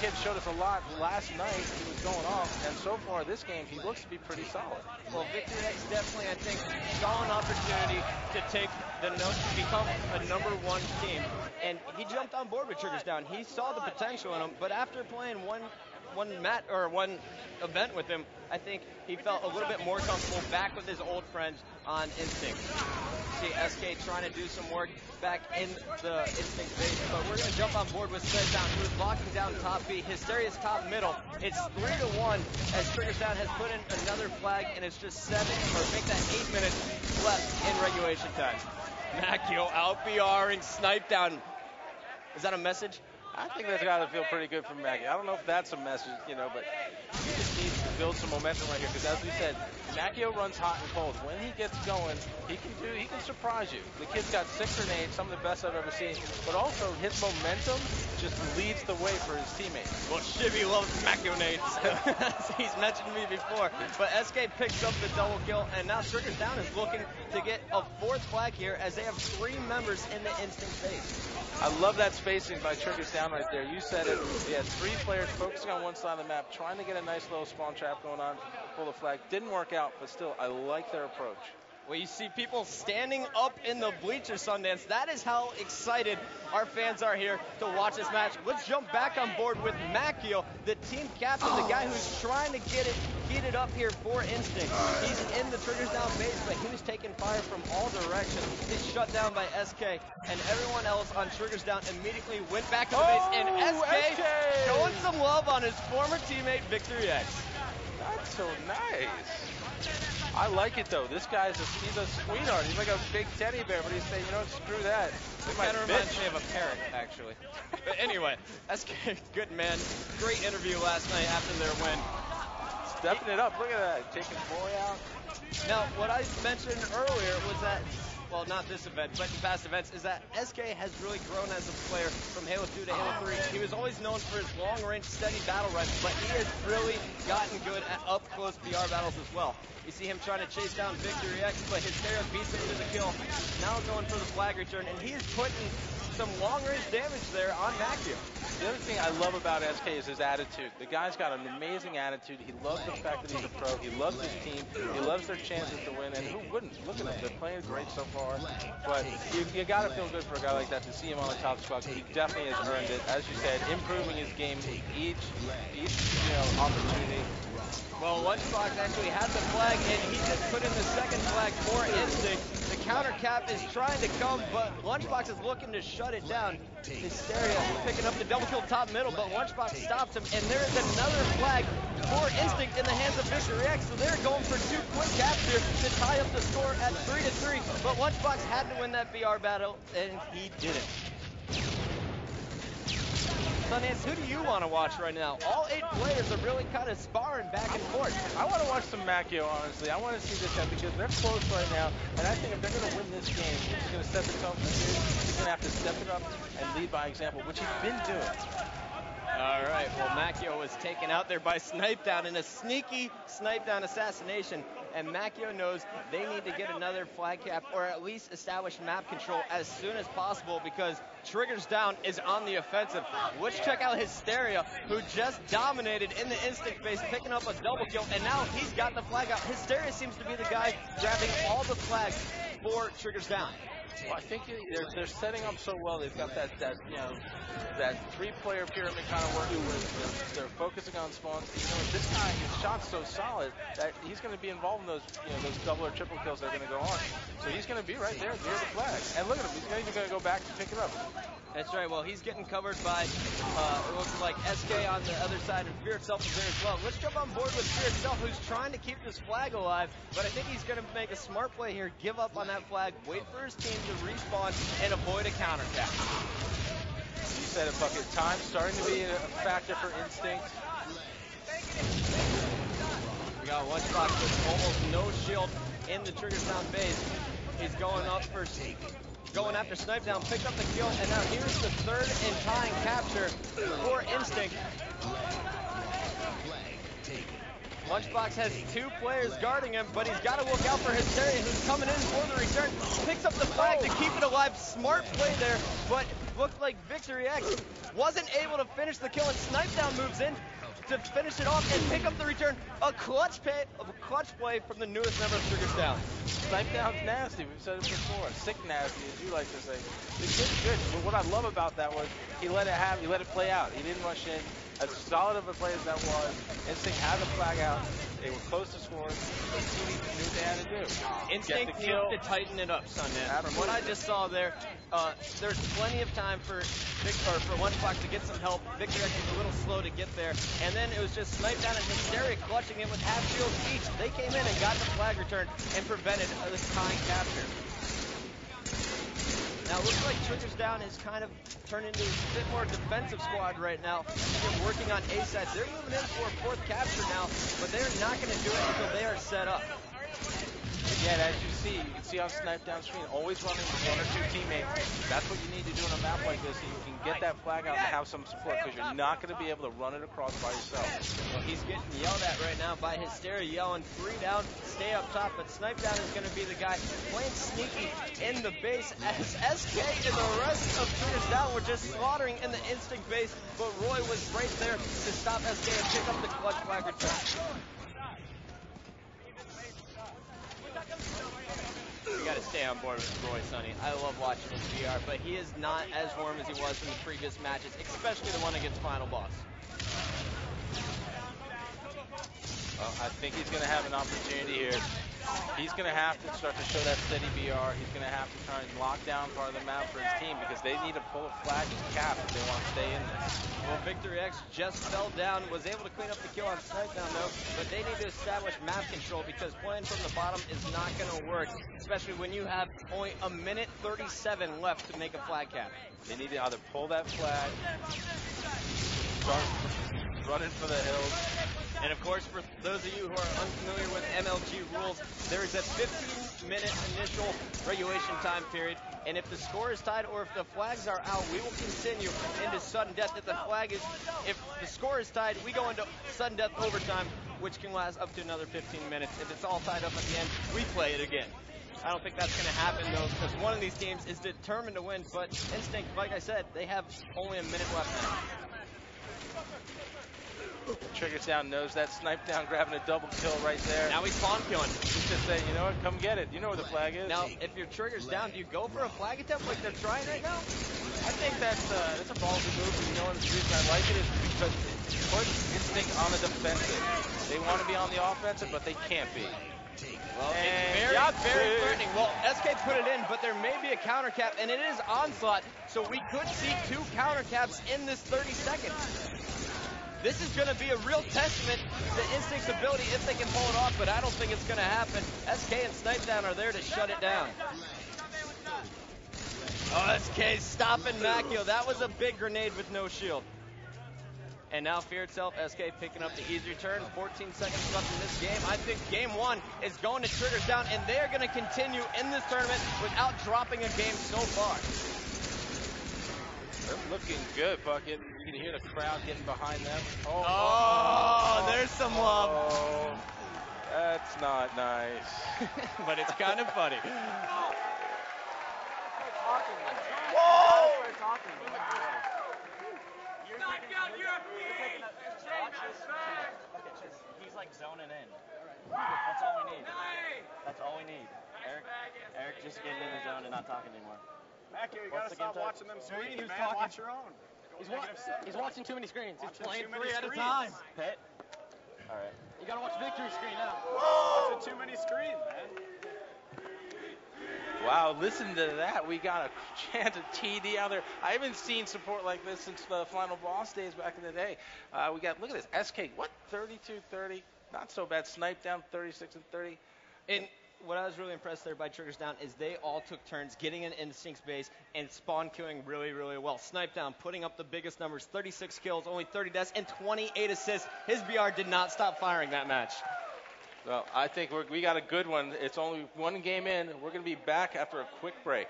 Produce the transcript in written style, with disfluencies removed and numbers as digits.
kid showed us a lot last night. He was going off, and so far this game, he looks to be pretty solid. Well, Victory X definitely, I think, saw an opportunity to take become a #1 team, and he jumped on board with Triggers Down. He saw the potential in him, but after playing one event with him, I think he felt a little bit more comfortable back with his old friends on Instinct. See SK trying to do some work back in the Instinct base, but we're going to jump on board with Snipedown, who's locking down top B. Hysteria's top middle. It's 3-1 as Triggers Down has put in another flag, and it's just 7, or make that 8 minutes left in regulation time. Macchio out BRing Snipedown. Is that a message? I think that's got to feel pretty good for Macchio. I don't know if that's a message, you know, but he just needs to build some momentum right here, because as we said, Macchio runs hot and cold. When he gets going, he can surprise you. The kid's got 6 grenades, some of the best I've ever seen, but also his momentum just leads the way for his teammates. Well, Shibby loves Macchio nades, as he's mentioned to me before. But SK picks up the double kill, and now Triggers Down is looking to get a 4th flag here, as they have 3 members in the Instinct base. I love that spacing by Triggers Down right there. You said it. He had 3 players focusing on one side of the map, trying to get a nice little spawn trap going on, pull the flag. Didn't work out, but still, I like their approach. Well, you see people standing up in the bleachers, Sundance. That is how excited our fans are here to watch this match. Let's jump back on board with Macchio, the team captain, the guy who's trying to get it heated up here for Instinct. He's in the Triggers Down base, but he was taking fire from all directions. He's shut down by SK, and everyone else on Triggers Down immediately went back to the base, and SK showing some love on his former teammate, Victory X. That's so nice. I like it though. This guy's he's a sweetheart. He's like a big teddy bear, but he's saying, you know, screw that. It kind of reminds me of a parrot, actually. But anyway, SK, good man. Great interview last night after their win. Stepping it up. Look at that. Taking boy out. Now, what I mentioned earlier was that, well, not this event, but in past events, is that SK has really grown as a player from Halo 2 to Halo 3. He was always known for his long-range, steady battle rush, but he has really gotten good at up-close BR battles as well. You see him trying to chase down Victory X, but Hysteria beats him to the kill. Now going for the flag return, and he is putting some long-range damage there on Macchio. The other thing I love about SK is his attitude. The guy's got an amazing attitude. He loves the fact that he's a pro. He loves his team. He loves their chances to win. And who wouldn't? Look at them. They're playing great so far. But you got to feel good for a guy like that to see him on the top spot. He definitely has earned it. As you said, improving his game each opportunity. Well, Lunchbox actually had the flag, and he just put in the 2nd flag for Instinct. The counter cap is trying to come, but Lunchbox is looking to shut it down. Hysteria picking up the double kill top middle, but Lunchbox stops him, and there is another flag for Instinct in the hands of Victory X. So they're going for 2 quick caps here to tie up the score at 3-3. But Lunchbox had to win that BR battle, and he didn't. Sundance, who do you want to watch right now? All 8 players are really kind of sparring back and forth. I want to watch some Macchio, honestly. I want to see this guy because they're close right now, and I think if they're going to win this game, he's going to set the tone for the series. He's going to have to step it up and lead by example, which he's been doing. All right, well, Macchio was taken out there by Snipedown in a sneaky Snipedown assassination, and Macchio knows they need to get another flag cap or at least establish map control as soon as possible because Triggers Down is on the offensive. Let's check out Hysteria, who just dominated in the Instinct base, picking up a double kill, and now he's got the flag out. Hysteria seems to be the guy grabbing all the flags for Triggers Down. Well, I think they're setting up so well. They've got that 3-player pyramid kind of working where they're focusing on spawns. You know, this guy, his shot's so solid that he's going to be involved in those double or triple kills that are going to go on. So he's going to be right there near the flag. And look at him, he's not even going to go back to pick it up. That's right. Well, he's getting covered by, it looks like SK on the other side, and Fear Itself is there as well. Let's jump on board with Fear Itself, who's trying to keep this flag alive, but I think he's going to make a smart play here, give up on that flag, wait for his team to respawn, and avoid a counter cap. You said it, Bucket. Time's starting to be a factor for Instinct. We got Lunchbox with almost no shield in the Triggers Down base. He's going up for... going after Snipedown, picked up the kill, and now here's the 3rd and tying capture for Instinct. Lunchbox has 2 players guarding him, but he's got to look out for Hysteria, who's coming in for the return. Picks up the flag to keep it alive. Smart play there, but looked like Victory X wasn't able to finish the kill, and Snipedown moves in to finish it off and pick up the return. A clutch play from the newest member of Triggers Down. Snipedown's nasty. We've said it before. Sick nasty, as you like to say. The kid's good. But what I love about that was he let it play out. He didn't rush in. As solid of a play as that was, Instinct had the flag out. They were close to scoring. The team knew what they had to do. Instinct needs to tighten it up, Sundance. From what I just saw there, there's plenty of time for Lunchbox to get some help. Victor X was a little slow to get there. And then it was just Snipedown and Hysteria clutching it with half shields each. They came in and got the flag return and prevented this tying capture. Now, it looks like Triggers Down has kind of turned into a bit more defensive squad right now. They're working on A sides. They're moving in for a fourth capture now, but they're not going to do it until they are set up. Again, as you see, you can see on Snipedown screen, always running with one or two teammates. That's what you need to do in a map like this, so you can get that flag out and have some support, because you're not going to be able to run it across by yourself. Well, he's getting yelled at right now by Hysteria, yelling 3 down, stay up top, but Snipedown is going to be the guy playing sneaky in the base, as SK and the rest of Triggers Down were just slaughtering in the Instinct base, but Roy was right there to stop SK and pick up the clutch flag return. You got to stay on board with Roy, Sonny. I love watching his VR, but he is not as warm as he was in the previous matches, especially the one against Final Boss. Well, I think he's going to have an opportunity here. He's going to have to start to show that steady VR. He's going to have to try and lock down part of the map for his team, because they need to pull a flag and cap if they want to stay in this. Well, Victory X just fell down, was able to clean up the kill on Snipedown though, but they need to establish map control, because playing from the bottom is not going to work, especially when you have only a minute 37 left to make a flag cap. They need to either pull that flag, start running for the hills. And of course, for those of you who are unfamiliar with MLG rules, there is a 15-minute initial regulation time period, and if the score is tied or if the flags are out, we will continue into sudden death. If the score is tied, we go into sudden death overtime, which can last up to another 15 minutes. If it's all tied up at the end, we play it again. I don't think that's going to happen, though, because one of these teams is determined to win, but Instinct, like I said, they have only a minute left now. Triggers Down knows that. Snipedown grabbing a double kill right there. Now he's spawn killing. He's just saying, you know what, come get it. You know where the flag is. Now, if your Triggers Down, do you go for a flag attempt like they're trying right now? I think that's a ballsy move. You know, and the reason I like it is because it puts Instinct on the defensive. They want to be on the offensive, but they can't be. Well, it's very threatening. Well, SK put it in, but there may be a counter cap, and it is Onslaught, so we could see 2 counter caps in this 30 seconds. This is going to be a real testament to Instinct's ability if they can pull it off, but I don't think it's going to happen. SK and Snipedown are there to shut it down. Oh, SK stopping Macchio. That was a big grenade with no shield. And now Fear itself, SK picking up the easy return. 14 seconds left in this game. I think game 1 is going to Triggers Down, and they are going to continue in this tournament without dropping a game so far. They're looking good, Bucket. You can hear the crowd getting behind them. Oh, there's some love. Oh, that's not nice. But it's kind of funny. Whoa! He's like zoning in. That's all we need. That's all we need. Eric just getting in the zone and not talking anymore. Macchio, you gotta stop watching them screens, man. Watch your own. He's watching too many screens. He's playing 3 at a time. Pit. All right. You gotta watch Victory screen now. Watching too many screens, man. Wow, listen to that. We got a chance of TD out there. I haven't seen support like this since the Final Boss days back in the day. We got, look at this, SK, what, 32-30? Not so bad. Snipedown, 36-30. And what I was really impressed there by Triggers Down is they all took turns getting in Instinct's base and spawn killing really, really well. Snipedown putting up the biggest numbers, 36 kills, only 30 deaths, and 28 assists. His BR did not stop firing that match. Well, I think we got a good one. It's only one game in. We're going to be back after a quick break.